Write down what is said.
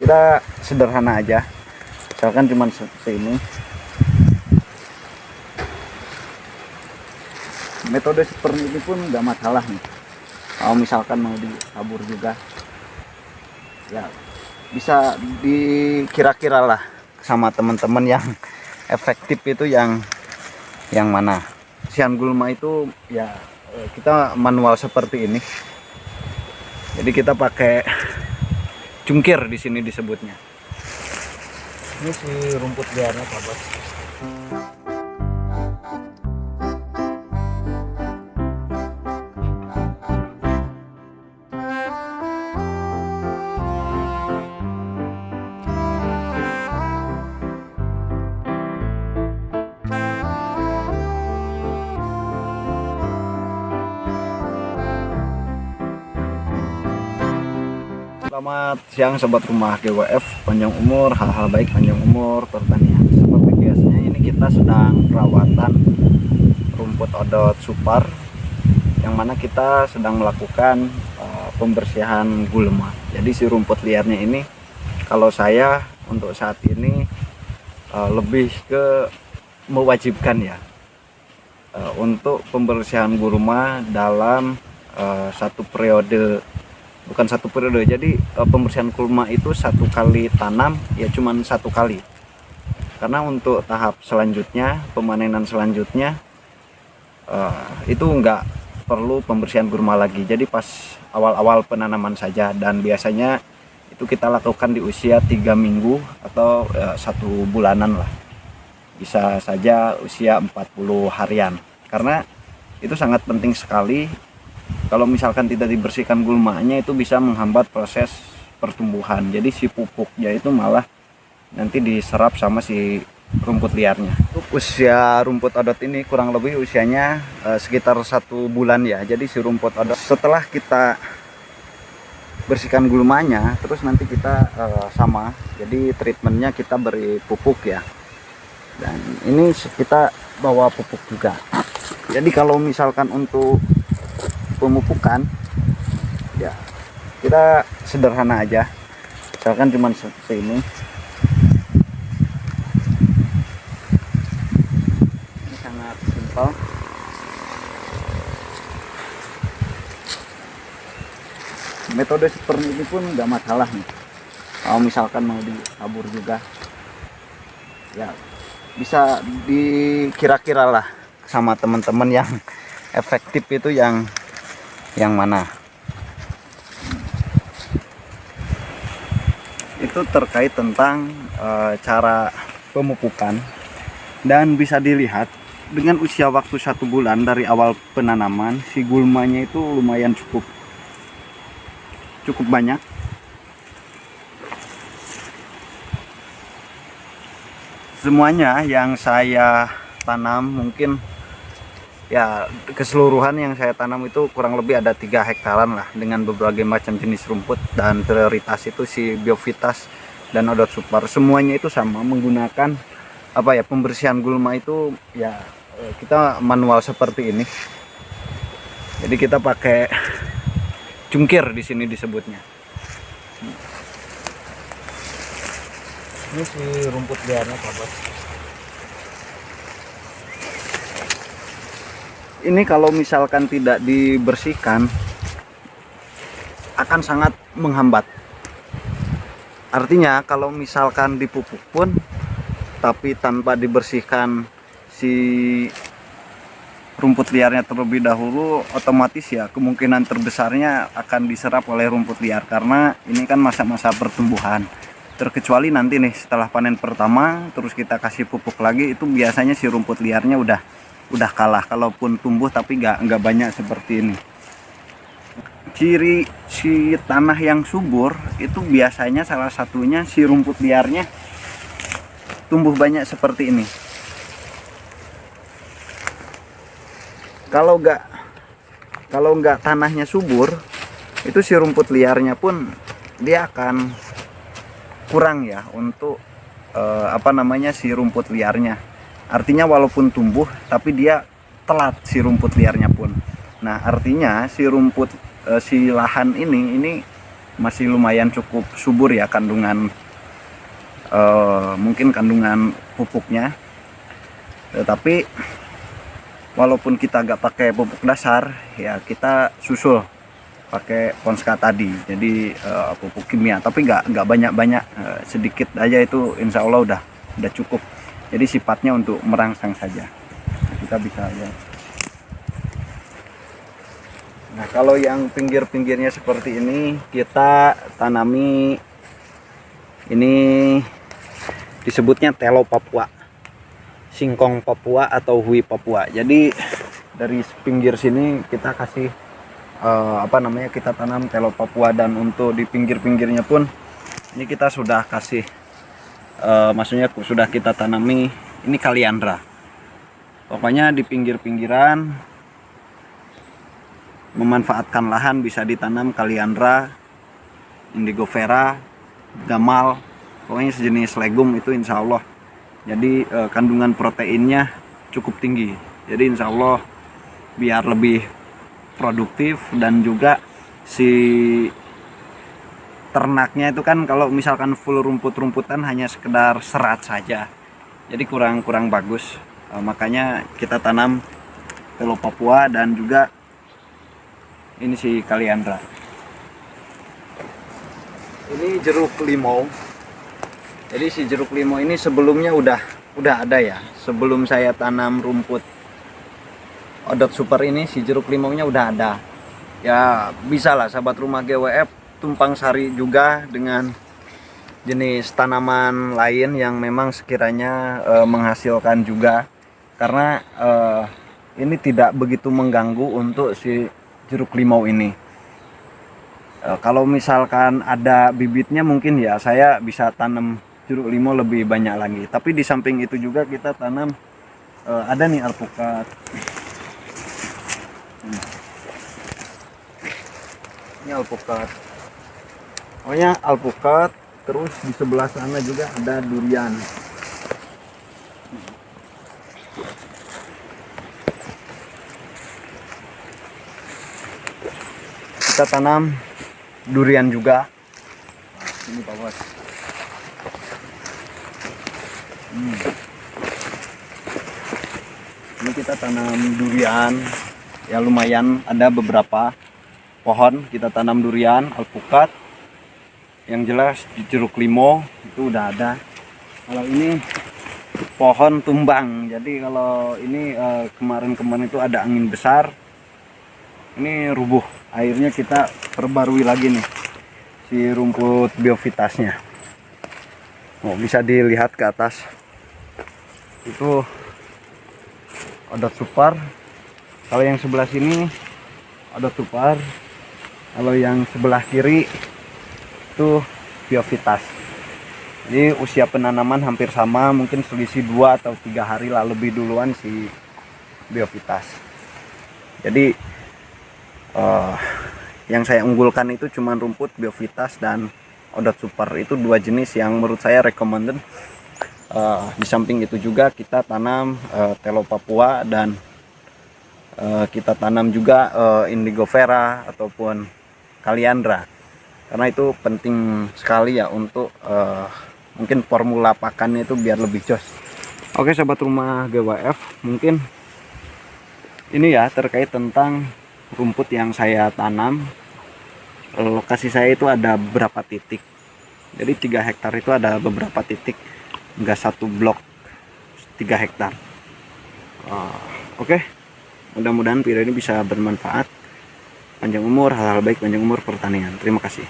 Kita sederhana aja, misalkan cuma seperti ini. Metode seperti ini pun nggak masalah nih. Kalau misalkan mau ditabur juga, ya bisa dikira-kira lah sama teman-teman yang efektif itu yang mana. Sian gulma itu ya kita manual seperti ini. Jadi kita pakai cungkir di sini disebutnya. Ini si rumput liarnya, Pak Bos. Selamat siang sobat rumah GWF, panjang umur, hal-hal baik, panjang umur, pertanian. Seperti biasanya ini kita sedang perawatan rumput odot super, yang mana kita sedang melakukan pembersihan gulma. Jadi si rumput liarnya ini, kalau saya untuk saat ini lebih ke mewajibkan ya untuk pembersihan gulma dalam satu periode. Bukan satu periode, jadi pembersihan gulma itu satu kali tanam ya, cuman satu kali. Karena untuk tahap selanjutnya, pemanenan selanjutnya itu enggak perlu pembersihan gulma lagi. Jadi pas awal-awal penanaman saja, dan biasanya itu kita lakukan di usia 3 minggu atau 1 bulanan lah. Bisa saja usia 40 harian. Karena itu sangat penting sekali. Kalau misalkan tidak dibersihkan gulmanya, itu bisa menghambat proses pertumbuhan. Jadi si pupuknya itu malah nanti diserap sama si rumput liarnya. Usia rumput odot ini kurang lebih usianya sekitar 1 bulan ya. Jadi si rumput odot setelah kita bersihkan gulmanya, terus nanti kita sama. Jadi treatmentnya kita beri pupuk ya. Dan ini kita bawa pupuk juga. Jadi kalau misalkan untuk pemupukan ya kita sederhana aja, misalkan cuma seperti ini. Ini sangat simpel. Metode seperti ini pun nggak masalah nih. Kalau misalkan mau ditabur juga, ya bisa dikira-kira lah sama teman-teman yang efektif itu yang mana. Itu terkait tentang cara pemupukan, dan bisa dilihat dengan usia waktu 1 bulan dari awal penanaman, si gulmanya itu lumayan cukup banyak. Semuanya yang saya tanam, mungkin ya keseluruhan yang saya tanam itu kurang lebih ada 3 hektaran lah, dengan berbagai macam jenis rumput, dan prioritas itu si Biovitas dan odot super. Semuanya itu sama, menggunakan pembersihan gulma itu ya kita manual seperti ini. Jadi kita pakai cungkir di sini disebutnya. Ini si rumput liarnya, Pak Bos. Ini kalau misalkan tidak dibersihkan akan sangat menghambat. Artinya kalau misalkan dipupuk pun tapi tanpa dibersihkan si rumput liarnya terlebih dahulu, otomatis ya kemungkinan terbesarnya akan diserap oleh rumput liar, karena ini kan masa-masa pertumbuhan. Terkecuali nanti nih setelah panen pertama terus kita kasih pupuk lagi, itu biasanya si rumput liarnya udah kalah, kalaupun tumbuh tapi nggak banyak seperti ini. Ciri si tanah yang subur itu biasanya salah satunya si rumput liarnya tumbuh banyak seperti ini. Kalau nggak tanahnya subur, itu si rumput liarnya pun dia akan kurang ya untuk si rumput liarnya. Artinya walaupun tumbuh tapi dia telat si rumput liarnya pun. Nah, artinya si rumput si lahan ini masih lumayan cukup subur ya kandungan, mungkin kandungan pupuknya. Tetapi walaupun kita gak pakai pupuk dasar ya, kita susul pakai Ponska tadi, jadi pupuk kimia, tapi nggak banyak-banyak, sedikit aja, itu insya Allah udah cukup. Jadi sifatnya untuk merangsang saja, kita bisa ya. Nah kalau yang pinggir-pinggirnya seperti ini, kita tanami, ini disebutnya telo Papua, singkong Papua atau hui Papua. Jadi dari pinggir sini kita kasih kita tanam telo Papua, dan untuk di pinggir-pinggirnya pun ini kita sudah kasih, maksudnya sudah kita tanami ini kaliandra. Pokoknya di pinggir-pinggiran memanfaatkan lahan bisa ditanam kaliandra, indigo vera, gamal, pokoknya sejenis legum itu insya Allah. Jadi kandungan proteinnya cukup tinggi, jadi insya Allah biar lebih produktif, dan juga si ternaknya itu kan kalau misalkan full rumput-rumputan hanya sekedar serat saja, jadi kurang bagus. Makanya kita tanam telo Papua dan juga ini si kaliandra. Ini jeruk limau. Jadi si jeruk limau ini sebelumnya udah ada ya, sebelum saya tanam rumput Odot Super ini, si jeruk limaunya udah ada ya. Bisa lah sahabat rumah GWF tumpang sari juga dengan jenis tanaman lain yang memang sekiranya menghasilkan juga, karena ini tidak begitu mengganggu untuk si jeruk limau ini. Kalau misalkan ada bibitnya mungkin ya saya bisa tanam jeruk limau lebih banyak lagi, tapi di samping itu juga kita tanam ada nih alpukat. Ini alpukat, pokoknya alpukat. Terus di sebelah sana juga ada durian. Kita tanam durian juga. Ini Pak Bos. Ini kita tanam durian ya, lumayan ada beberapa pohon kita tanam durian, alpukat, yang jelas jeruk limau itu udah ada. Kalau ini pohon tumbang, jadi kalau ini kemarin itu ada angin besar, ini rubuh, akhirnya kita perbarui lagi nih si rumput biovitasnya. Bisa dilihat ke atas itu Odot Super. Kalau yang sebelah sini Odot Super, kalau yang sebelah kiri itu biovitas. Jadi usia penanaman hampir sama, mungkin selisih 2 atau 3 hari lah lebih duluan si biovitas. Jadi yang saya unggulkan itu cuma rumput biovitas dan Odot Super, itu 2 jenis yang menurut saya recommended. Di samping itu juga kita tanam telo Papua, dan kita tanam juga indigo vera ataupun kaliandra, karena itu penting sekali ya untuk mungkin formula pakannya itu biar lebih jos. Oke sahabat rumah GWF, mungkin ini ya terkait tentang rumput yang saya tanam. Lokasi saya itu ada berapa titik, jadi 3 hektar itu ada beberapa titik, enggak satu blok 3 hektar. Oke, mudah-mudahan video ini bisa bermanfaat. Panjang umur, hal-hal baik, panjang umur pertanian. Terima kasih.